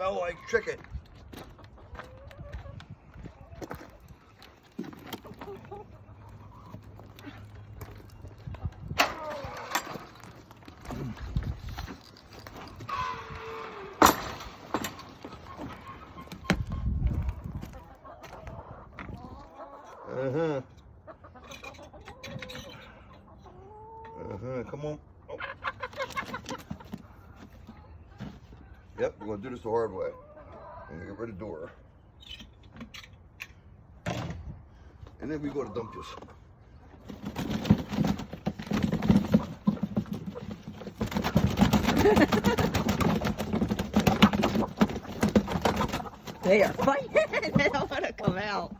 smell like chicken. Come on. Oh. Yep, we're gonna do this the hard way. I'm gonna get rid of the door. And then we go to dump this. They are fighting. They don't want to come out.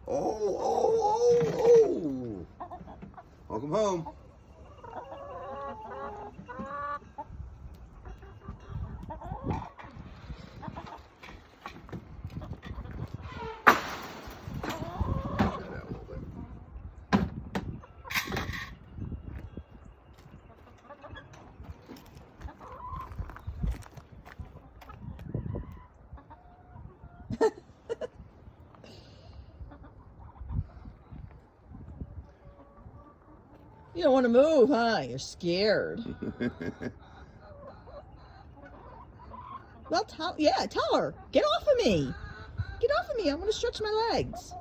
Oh. Welcome home. You don't want to move, huh? You're scared. Well, tell her. Get off of me. Get off of me. I want to stretch my legs.